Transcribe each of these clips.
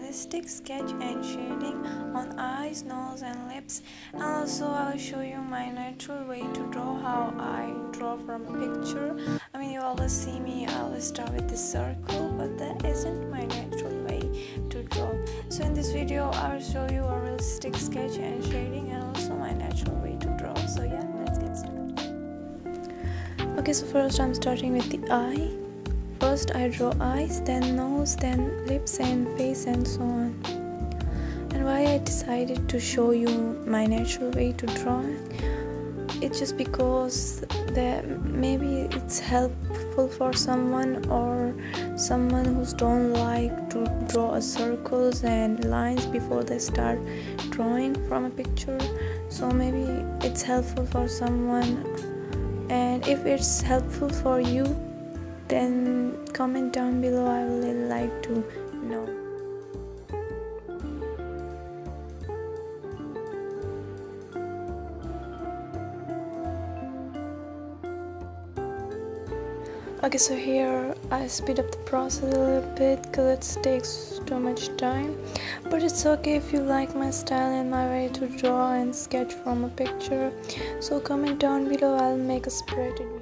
realistic sketch and shading on eyes, nose and lips, and also I'll show you my natural way to draw, how I draw from a picture. I mean, you always see me, I always start with this circle, but that isn't my natural way to draw. So in this video I will show you a realistic sketch and shading and also my natural way to draw. So yeah, let's get started. Okay, so first I'm starting with the eye. First I draw eyes, then nose, then lips and face and so on. And why I decided to show you my natural way to draw, it's just because that maybe it's helpful for someone or someone who don't like to draw circles and lines before they start drawing from a picture. So maybe it's helpful for someone, and if it's helpful for you, then comment down below. I would really like to know. Okay, so here I speed up the process a little bit because it takes too much time, but it's okay if you like my style and my way to draw and sketch from a picture. So comment down below, I'll make a separated video.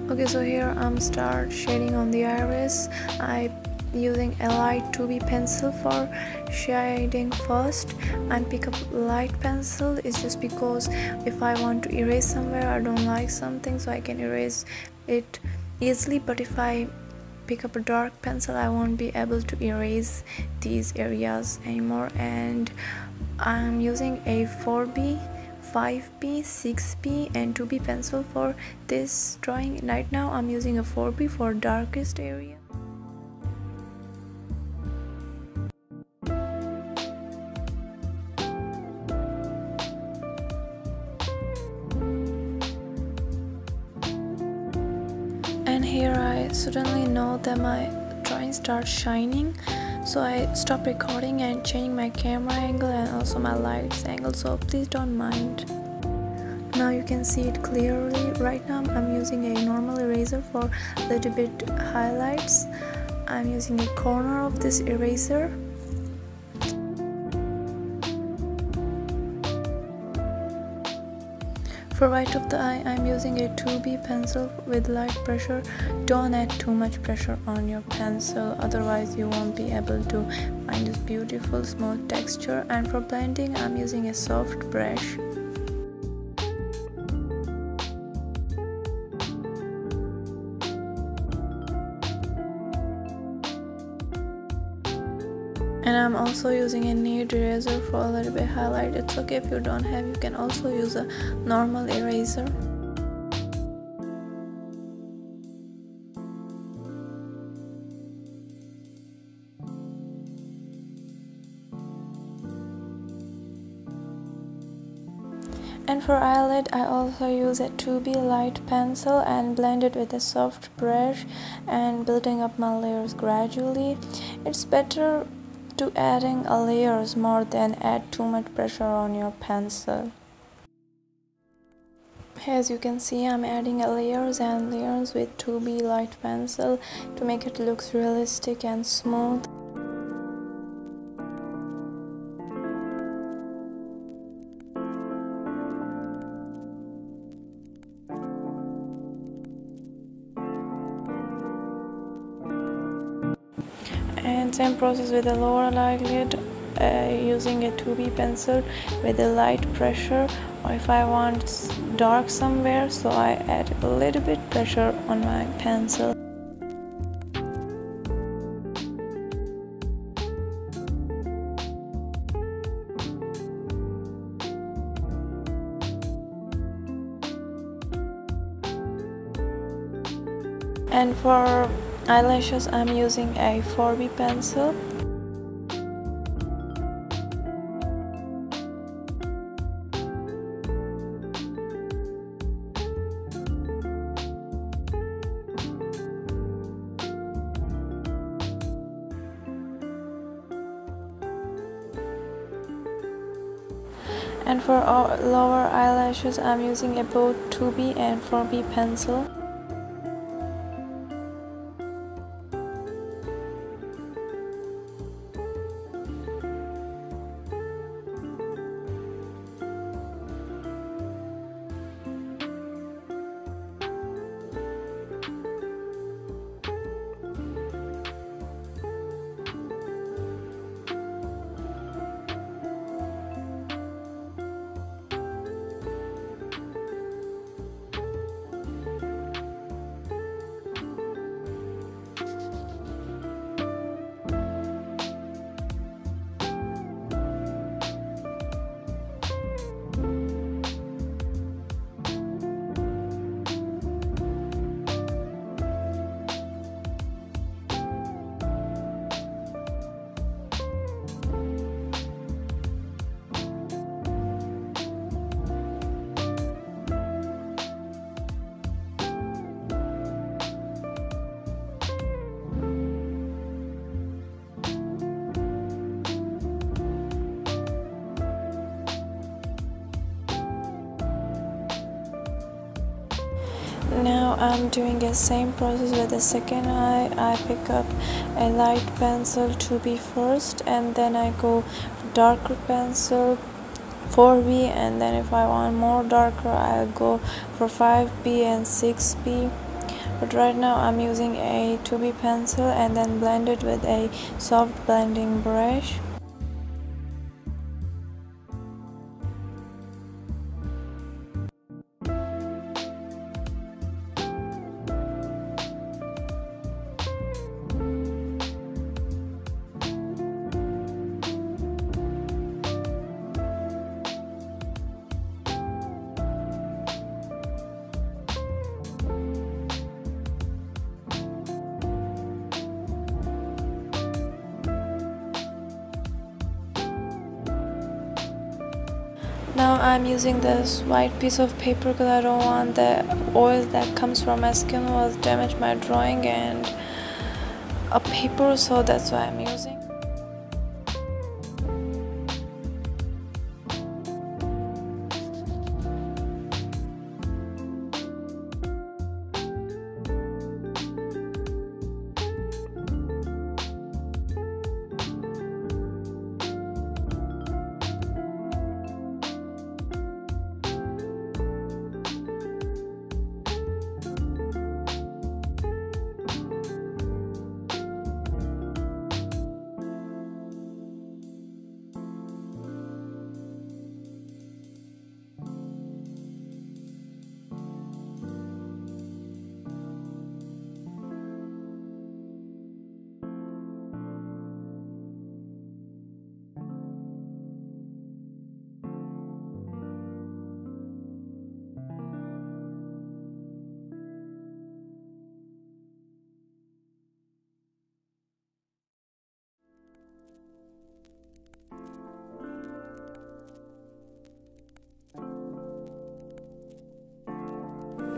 Okay, so here I'm start shading on the iris. I using a light 2B pencil for shading first. I pick up light pencil. It's just because if I want to erase somewhere, I don't like something, so I can erase it easily. But if I pick up a dark pencil, I won't be able to erase these areas anymore. And I'm using a 4B, 5B, 6B and 2B pencil for this drawing. Right now I'm using a 4B for darkest area. And here I suddenly know that my drawing starts shining, so I stop recording and changing my camera angle and also my lights angle, so please don't mind. Now you can see it clearly. Right now I'm using a normal eraser for a little bit highlights. I'm using a corner of this eraser. For white of the eye, I'm using a 2B pencil with light pressure. Don't add too much pressure on your pencil, otherwise you won't be able to find this beautiful smooth texture. And for blending, I'm using a soft brush. And I'm also using a nude eraser for a little bit highlight. It's okay if you don't have, you can also use a normal eraser. And for eyelid, I also use a 2B light pencil and blend it with a soft brush and building up my layers gradually. It's better to adding a layers more than add too much pressure on your pencil. As you can see, I'm adding a layers and layers with 2B light pencil to make it look realistic and smooth. And same process with the lower eyelid, using a 2B pencil with a light pressure, or if I want dark somewhere, so I add a little bit pressure on my pencil. And for eyelashes, I'm using a 4B pencil. And for lower eyelashes, I'm using a both 2B and 4B pencil. Now I'm doing the same process with the second eye. I pick up a light pencil 2B first, and then I go darker pencil 4B, and then if I want more darker I'll go for 5B and 6B. But right now I'm using a 2B pencil and then blend it with a soft blending brush. Now I'm using this white piece of paper because I don't want the oil that comes from my skin will damage my drawing and a paper, so that's why I'm using.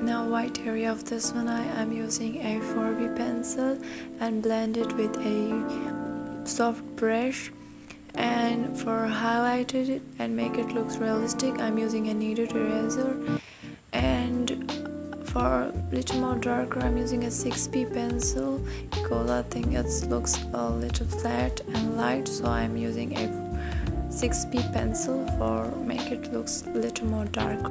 Now white area of this one I'm using a 4B pencil and blend it with a soft brush, and for highlight it and make it look realistic I'm using a kneaded eraser, and for a little more darker I'm using a 6B pencil because I think it looks a little flat and light, so I'm using a 6B pencil for make it looks a little more dark.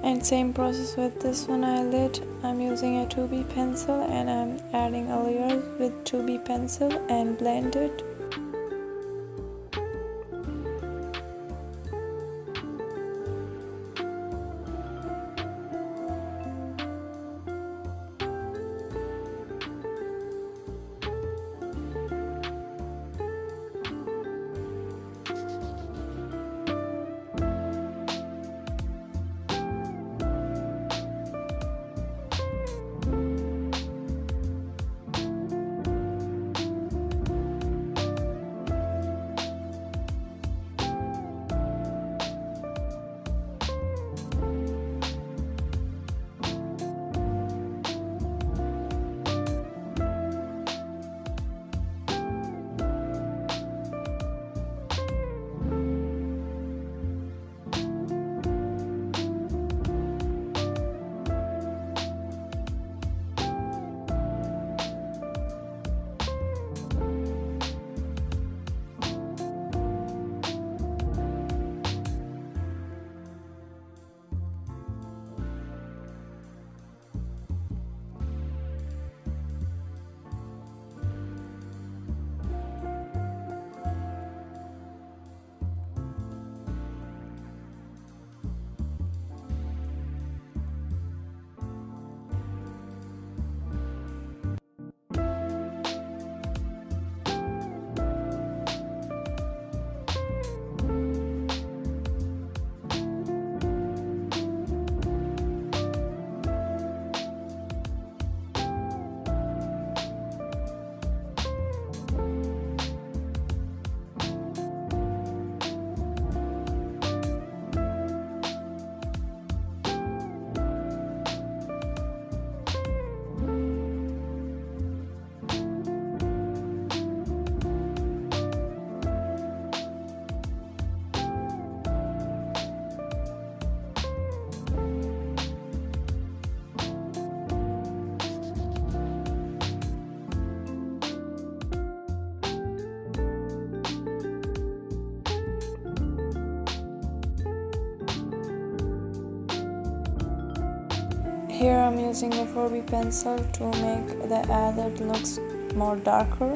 And same process with this one eyelid. I'm using a 2B pencil and I'm adding a layer with 2B pencil and blend it. Here I'm using a 4B pencil to make the eyelid looks more darker.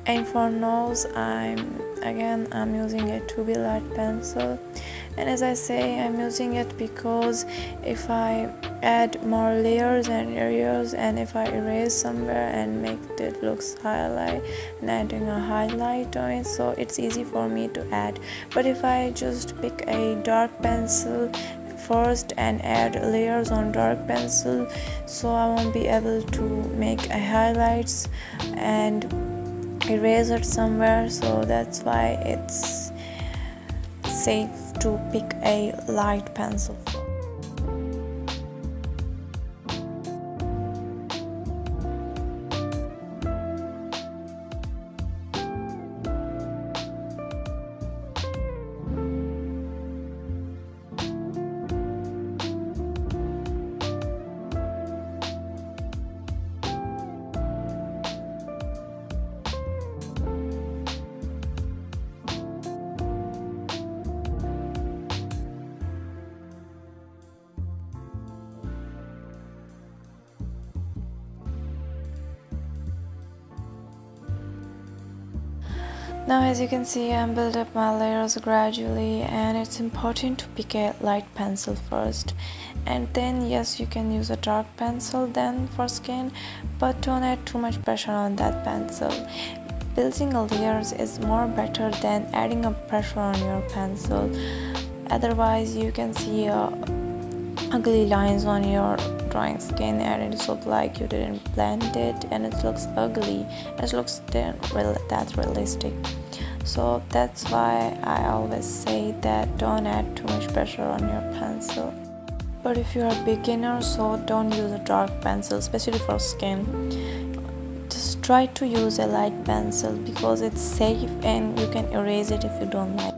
And for nose, I'm using a 2B light pencil And as I say, I'm using it because if I add more layers and areas, and if I erase somewhere and make it looks highlight and adding a highlight on it, so it's easy for me to add. But if I just pick a dark pencil first and add layers on dark pencil, so I won't be able to make a highlights and erase it somewhere. So that's why it's safe to pick a light pencil. Now as you can see, I'm build up my layers gradually, and it's important to pick a light pencil first, and then yes, you can use a dark pencil then for skin, but don't add too much pressure on that pencil. Building a layers is more better than adding a pressure on your pencil, otherwise you can see ugly lines on your drawing skin and it looks like you didn't blend it and it looks ugly. It looks that realistic. So that's why I always say that don't add too much pressure on your pencil. But if you are a beginner, so don't use a dark pencil, especially for skin. Just try to use a light pencil because it's safe and you can erase it if you don't like.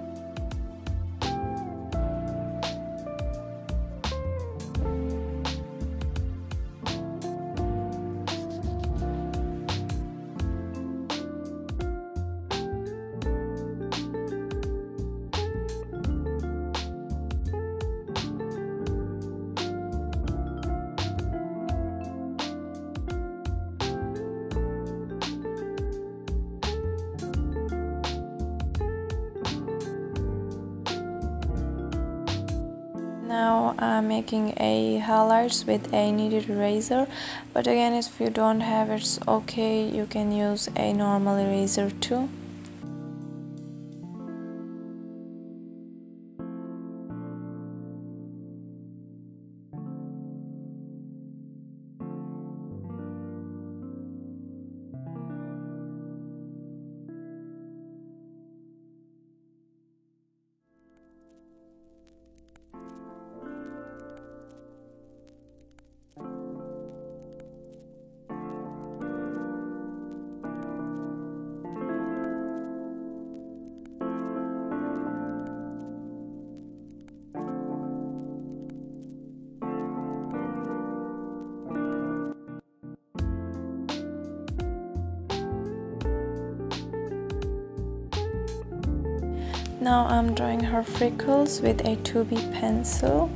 Now I'm making a highlights with a kneaded eraser, but again, if you don't have it's okay, you can use a normal eraser too. Now I'm drawing her freckles with a 2B pencil.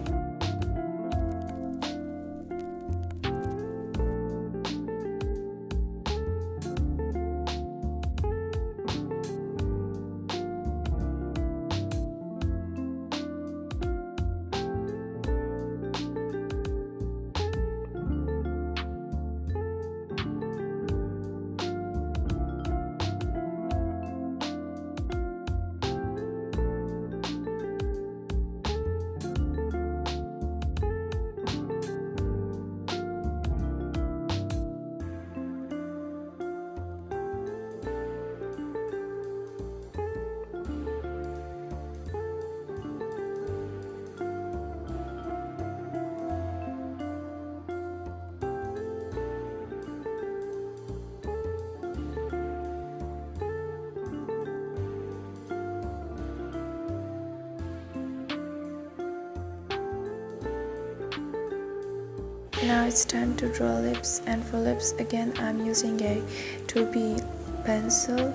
Now it's time to draw lips, and for lips again I'm using a 2B pencil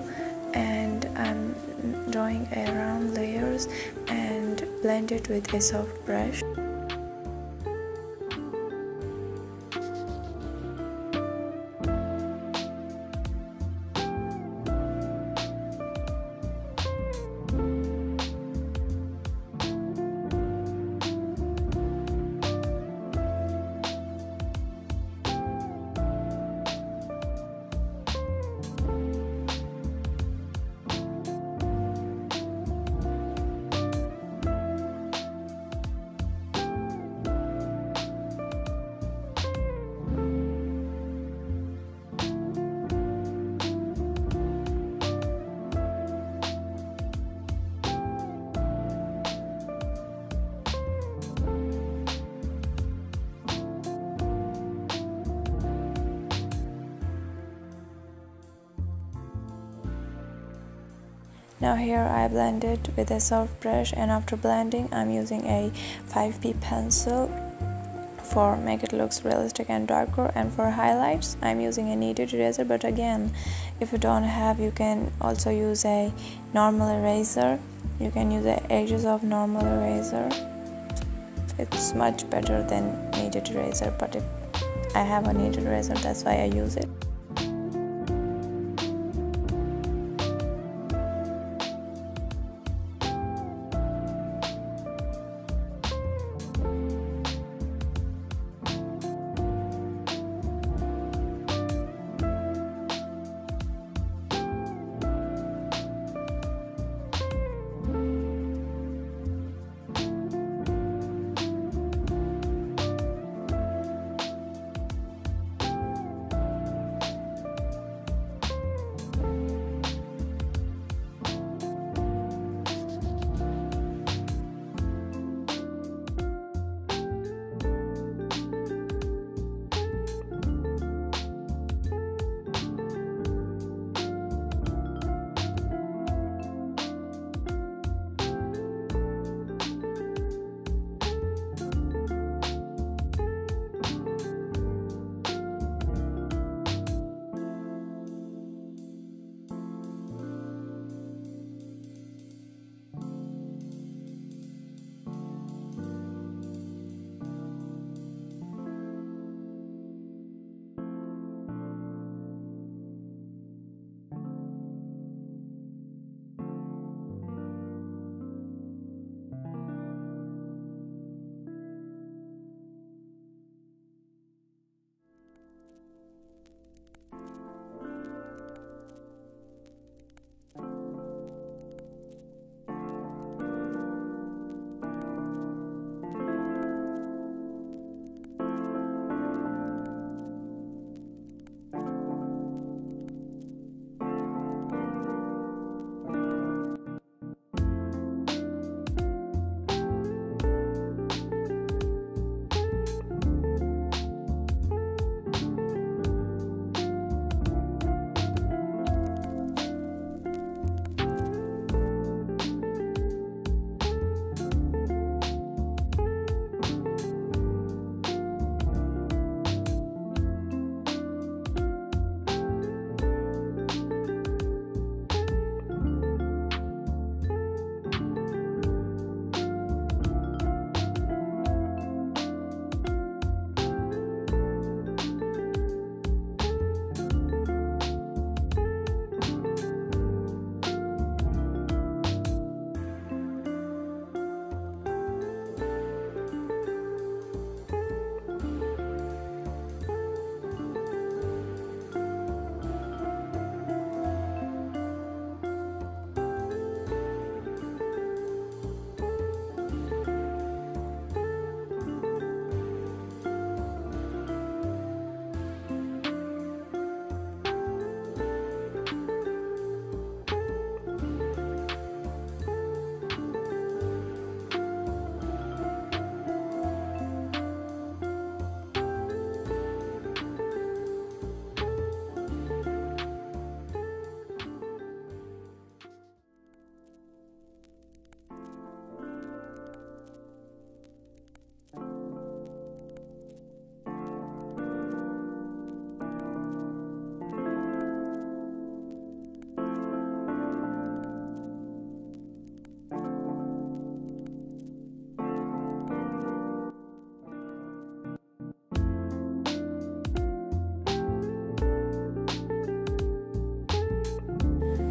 and I'm drawing around layers and blend it with a soft brush. Now here I blended with a soft brush, and after blending I'm using a 5B pencil for make it looks realistic and darker, and for highlights I'm using a kneaded eraser, but again if you don't have, you can also use a normal eraser. You can use the edges of normal eraser. It's much better than kneaded eraser, but if I have a kneaded eraser, that's why I use it.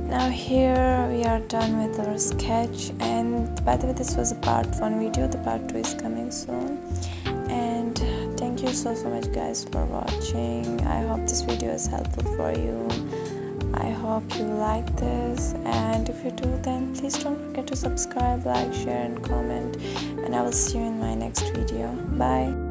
Now here we are done with our sketch, and by the way, this was a part 1 video. The part 2 is coming soon, and thank you so much guys for watching. I hope this video is helpful for you. I hope you like this, and if you do, then please don't forget to subscribe, like, share and comment, and I will see you in my next video. Bye.